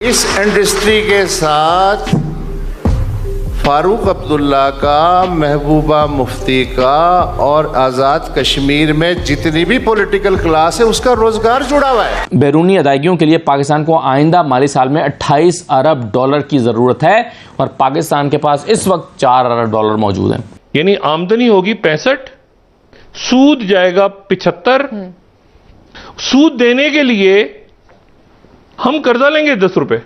इस इंडस्ट्री के साथ फारूक अब्दुल्ला का, महबूबा मुफ्ती का और आज़ाद कश्मीर में जितनी भी पॉलिटिकल क्लास है उसका रोजगार जुड़ा हुआ है। बैरूनी अदायगियों के लिए पाकिस्तान को आइंदा माली साल में 28 अरब डॉलर की जरूरत है और पाकिस्तान के पास इस वक्त 4 अरब डॉलर मौजूद है। यानी आमदनी होगी 65, सूद जाएगा 75। सूद देने के लिए हम कर्जा लेंगे 10 रुपए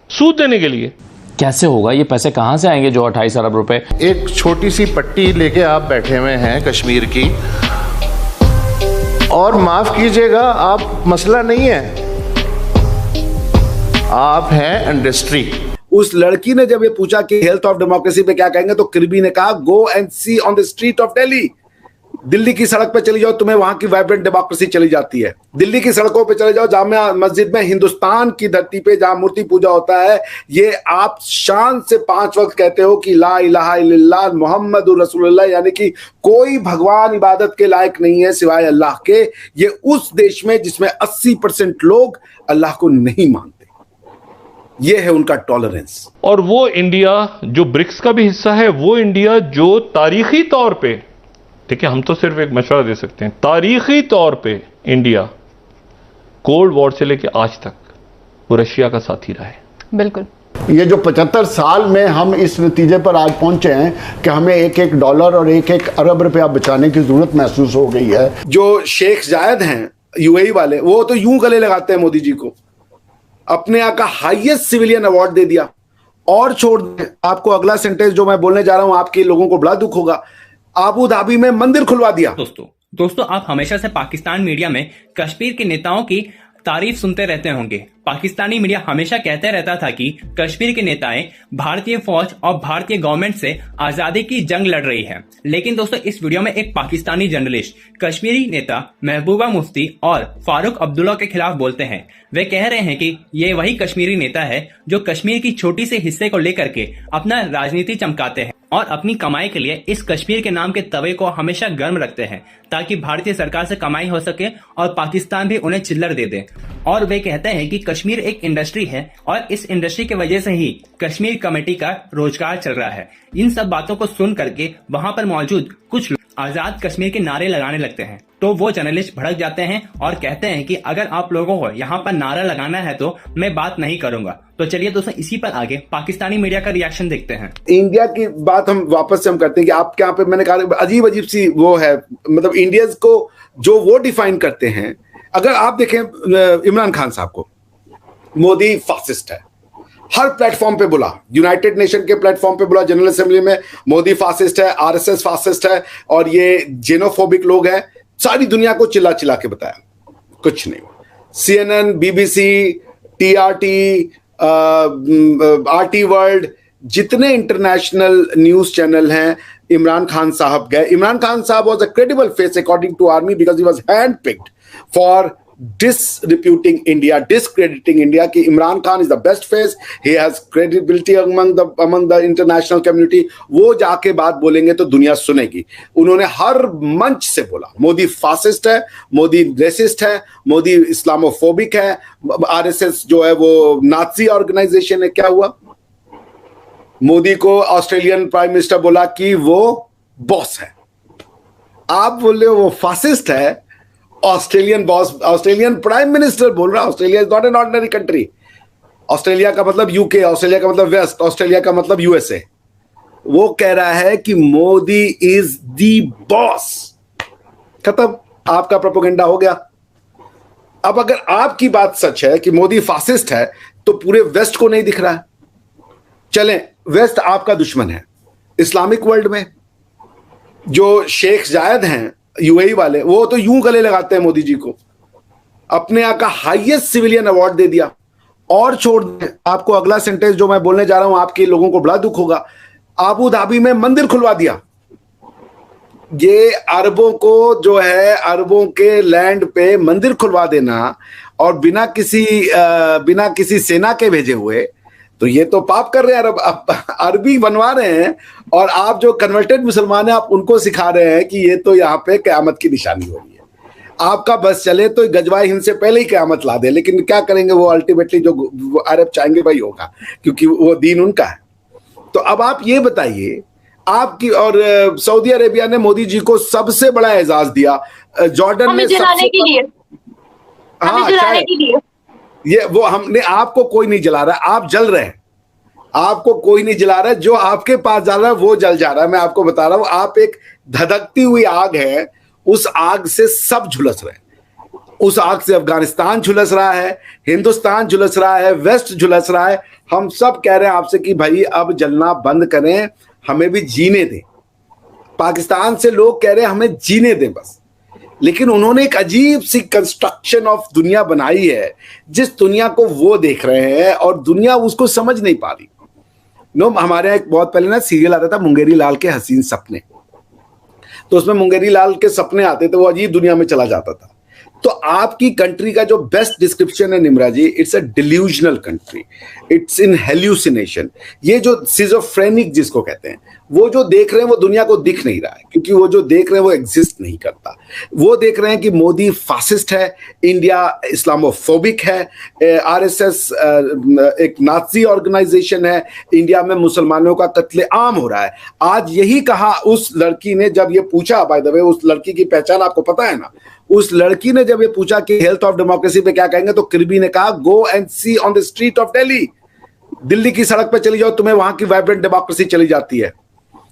सूद देने के लिए। कैसे होगा? ये पैसे कहां से आएंगे जो 28 अरब रुपए? एक छोटी सी पट्टी लेके आप बैठे हुए हैं कश्मीर की, और माफ कीजिएगा आप मसला नहीं है, आप हैं इंडस्ट्री। उस लड़की ने जब ये पूछा कि हेल्थ ऑफ डेमोक्रेसी पे क्या कहेंगे, तो किर्बी ने कहा go and see on the street of Delhi. Delhi की सड़क पे चली जाओ, तुम्हें वहां की वाइब्रेंट डेमोक्रेसी चली जाती है। दिल्ली की सड़कों पे चले जाओ, जामिया मस्जिद में, हिंदुस्तान की धरती पे जहां मूर्ति पूजा होता है, ये आप शान से 5 वक्त कहते हो कि ला इलाहा इल्लल्लाह मुहम्मदुर रसूलुल्लाह, यानी कि कोई भगवान इबादत के लायक नहीं है सिवाय अल्लाह के। ये उस देश में जिसमें 80% लोग अल्लाह को नहीं मानते, ये है उनका टॉलरेंस। और वो इंडिया जो ब्रिक्स का भी हिस्सा है, वो इंडिया जो तारीखी तौर पे, ठीक है, हम तो सिर्फ एक मशवरा दे सकते हैं, तारीखी तौर पे इंडिया कोल्ड वॉर से लेके आज तक वो रशिया का साथी रहा है। बिल्कुल। ये जो 75 साल में हम इस नतीजे पर आज पहुंचे हैं कि हमें 1-1 डॉलर और 1-1 अरब रुपया बचाने की जरूरत महसूस हो गई है। जो शेख जायद हैं यूएई वाले, वो तो यूं गले लगाते हैं मोदी जी को, अपने यहाँ का हाईएस्ट सिविलियन अवार्ड दे दिया। और छोड़ दें, आपको अगला सेंटेंस जो मैं बोलने जा रहा हूं आपके लोगों को बड़ा दुख होगा, आबू धाबी में मंदिर खुलवा दिया। दोस्तों आप हमेशा से पाकिस्तान मीडिया में कश्मीर के नेताओं की तारीफ सुनते रहते होंगे। पाकिस्तानी मीडिया हमेशा कहते रहता था कि कश्मीर के नेताएं भारतीय फौज और भारतीय गवर्नमेंट से आजादी की जंग लड़ रही है। लेकिन दोस्तों इस वीडियो में एक पाकिस्तानी जर्नलिस्ट कश्मीरी नेता महबूबा मुफ्ती और फारूक अब्दुल्ला के खिलाफ बोलते हैं। वे कह रहे हैं कि ये वही कश्मीरी नेता है जो कश्मीर की छोटी से हिस्से को लेकर के अपना राजनीति चमकाते हैं और अपनी कमाई के लिए इस कश्मीर के नाम के तवे को हमेशा गर्म रखते हैं ताकि भारतीय सरकार से कमाई हो सके और पाकिस्तान भी उन्हें चिल्लर दे दे। और वे कहते हैं कि कश्मीर एक इंडस्ट्री है और इस इंडस्ट्री की वजह से ही कश्मीर कमेटी का रोजगार चल रहा है। इन सब बातों को सुन करके वहां पर मौजूद कुछ लोग आजाद कश्मीर के नारे लगाने लगते हैं। तो वो जर्नलिस्ट भड़क जाते हैं और कहते हैं कि अगर आप लोगों को यहाँ पर नारा लगाना है तो मैं बात नहीं करूंगा। तो चलिए दोस्तों इसी पर आगे पाकिस्तानी मीडिया का रिएक्शन देखते हैं। इंडिया की बात हम वापस से करते हैं कि आप क्या पे, मैंने कहा अजीब अजीब सी वो है, मतलब इंडियंस को जो वो डिफाइन करते हैं। अगर आप देखें इमरान खान साहब को, मोदी फासिस्ट है, हर प्लेटफॉर्म पे बोला, यूनाइटेड नेशन के प्लेटफॉर्म पे बोला, जनरल असेंबली में मोदी फासिस्ट है, आरएसएस फासिस्ट है और ये जेनोफोबिक लोग हैं। सारी दुनिया को चिल्ला चिल्ला के बताया, कुछ नहीं हुआ। CNN, BBC, TRT, RT world, जितने इंटरनेशनल न्यूज चैनल हैं, इमरान खान साहब गए। इमरान खान साहब was a credible face according to army because he was hand picked for disreputing India, discrediting India कि Imran Khan is the best face, he has credibility among the international community। वो जाके बात बोलेंगे तो दुनिया सुनेगी। उन्होंने हर मंच से बोला मोदी फासिस्ट है, मोदी रेसिस्ट है, मोदी इस्लामोफोबिक है, आरएसएस जो है वो नाजी ऑर्गेनाइजेशन है। क्या हुआ? मोदी को ऑस्ट्रेलियन प्राइम मिनिस्टर बोला कि वो बॉस है। आप बोल रहे हो वो फासिस्ट है, Australian boss, Australian prime minister बोल रहा है। Australia is not an ordinary country. Australia का मतलब यूके, ऑस्ट्रेलिया का मतलब वेस्ट, ऑस्ट्रेलिया का मतलब यूएसए। वो कह रहा है कि मोदी इज दी बॉस। खत्म, आपका प्रोपेगेंडा हो गया। अब अगर आपकी बात सच है कि मोदी फासिस्ट है तो पूरे वेस्ट को नहीं दिख रहा है। चलें, वेस्ट आपका दुश्मन है। इस्लामिक वर्ल्ड में जो शेख जायद हैं यूएई वाले, वो तो यूं गले लगाते हैं मोदी जी को, अपने यहाँ का हाईएस्ट सिविलियन अवार्ड दे दिया। और छोड़ दें, आपको अगला सेंटेंस जो मैं बोलने जा रहा हूं आपके लोगों को बड़ा दुख होगा, आबू धाबी में मंदिर खुलवा दिया। ये अरबों को जो है, अरबों के लैंड पे मंदिर खुलवा देना और बिना किसी सेना के भेजे हुए, तो ये तो पाप कर रहे हैं। अरबी बनवा रहे हैं और आप जो कन्वर्टेड मुसलमान हैं आप उनको सिखा रहे हैं कि ये तो यहाँ पे क़यामत की निशानी हो रही है। आपका बस चले तो गजवाए हिंद से पहले ही क़यामत ला दे, लेकिन क्या करेंगे वो अल्टीमेटली जो अरब चाहेंगे वही होगा, क्योंकि वो दीन उनका है। तो अब आप ये बताइए, आपकी और सऊदी अरेबिया ने मोदी जी को सबसे बड़ा एजाज दिया, जॉर्डन ने जलाने के लिए, हाँ शायद ये वो हमने, आपको कोई नहीं जला रहा, आप जल रहे हैं, आपको कोई नहीं जला रहा है, जो आपके पास जा रहा है वो जल जा रहा है। मैं आपको बता रहा हूं, आप एक धधकती हुई आग है, उस आग से सब झुलस रहे हैं। उस आग से अफगानिस्तान झुलस रहा है, हिंदुस्तान झुलस रहा है, वेस्ट झुलस रहा है। हम सब कह रहे हैं आपसे कि भाई अब जलना बंद करें, हमें भी जीने दें। पाकिस्तान से लोग कह रहे हैं हमें जीने दें बस, लेकिन उन्होंने एक अजीब सी कंस्ट्रक्शन ऑफ दुनिया बनाई है, जिस दुनिया को वो देख रहे हैं और दुनिया उसको समझ नहीं पा रही। हमारे यहाँ एक बहुत पहले ना सीरियल आता था मुंगेरी लाल के हसीन सपने, तो उसमें मुंगेरी लाल के सपने आते थे, वो अजीब दुनिया में चला जाता था। तो आपकी कंट्री का जो बेस्ट डिस्क्रिप्शन है Nimra ji, it's a delusional country, it's in hallucination. ये जो सिजोफ्रेनिक जिसको कहते हैं, वो जो देख रहे हैं वो दुनिया को दिख नहीं रहा है, क्योंकि वो जो देख रहे हैं वो एग्जिस्ट नहीं करता। वो देख रहे हैं कि मोदी फासिस्ट है, इंडिया इस्लामोफोबिक है, आरएसएस एक नाजी ऑर्गेनाइजेशन है, इंडिया में मुसलमानों का कत्लेआम हो रहा है। आज यही कहा उस लड़की ने जब ये पूछा, बाय द वे उस लड़की की पहचान आपको पता है ना, उस लड़की ने जब ये पूछा कि हेल्थ ऑफ डेमोक्रेसी पे क्या कहेंगे, तो किर्बी ने कहा go and see on the street of Delhi. Delhi की सड़क पे चली जाओ, तुम्हें वहां की वाइब्रेंट डेमोक्रेसी चली जाती है।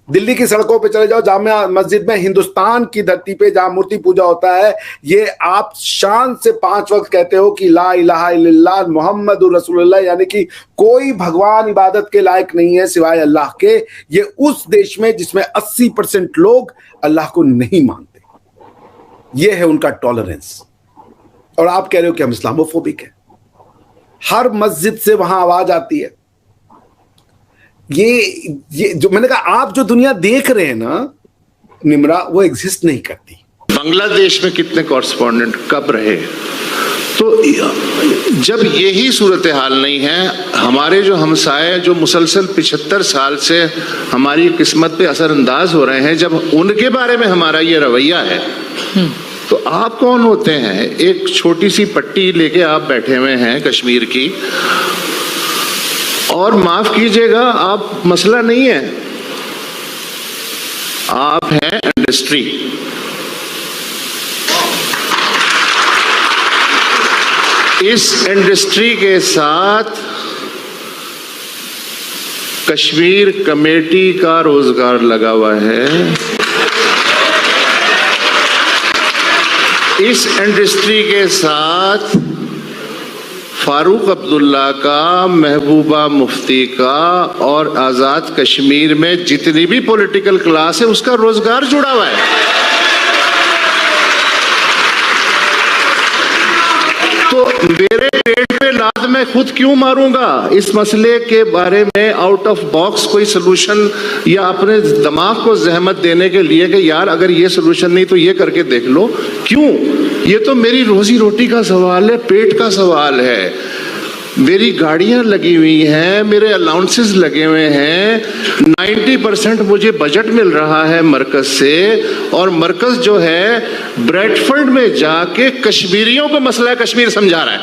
दिल्ली की सड़कों पे चले जाओ, जामिया मस्जिद में, हिंदुस्तान की धरती पे जहां मूर्ति पूजा होता है, ये आप शान से 5 वक्त कहते हो कि ला इलाहा इल्लल्लाह मुहम्मदुर रसूलुल्लाह, यानी कि कोई भगवान इबादत के लायक नहीं है सिवाय अल्लाह के। ये उस देश में जिसमें 80% लोग अल्लाह को नहीं मानते, ये है उनका टॉलरेंस। और आप कह रहे हो कि हम इस्लामोफोबिक हैं। हर मस्जिद से वहां आवाज आती है। ये जो मैंने कहा, आप जो दुनिया देख रहे हैं ना निम्रा, वो एग्जिस्ट नहीं करती। बांग्लादेश में कितने कॉरेस्पॉन्डेंट कब रहे? तो जब यही सूरत हाल नहीं है, हमारे जो हमसाए जो मुसलसल 75 साल से हमारी किस्मत पे असरअंदाज हो रहे हैं, जब उनके बारे में हमारा ये रवैया है, तो आप कौन होते हैं? एक छोटी सी पट्टी लेके आप बैठे हुए हैं कश्मीर की, और माफ कीजिएगा, आप मसला नहीं है, आप हैं इंडस्ट्री। इस इंडस्ट्री के साथ कश्मीर कमेटी का रोजगार लगा हुआ है। इस इंडस्ट्री के साथ फारूक अब्दुल्ला का, महबूबा मुफ्ती का और आज़ाद कश्मीर में जितनी भी पॉलिटिकल क्लास है उसका रोजगार जुड़ा हुआ है। तो मेरे पेट पे लात मैं खुद क्यों मारूंगा? इस मसले के बारे में आउट ऑफ बॉक्स कोई सलूशन या अपने दिमाग को जहमत देने के लिए कि यार अगर ये सलूशन नहीं तो ये करके देख लो, क्यों? ये तो मेरी रोजी रोटी का सवाल है, पेट का सवाल है। मेरी गाड़ियां लगी हुई हैं, मेरे अलाउंसेस लगे हुए हैं, 90% मुझे बजट मिल रहा है मरकज से, और मरकज जो है ब्रेडफोर्ड में जाके कश्मीरियों को मसला कश्मीर समझा रहा है।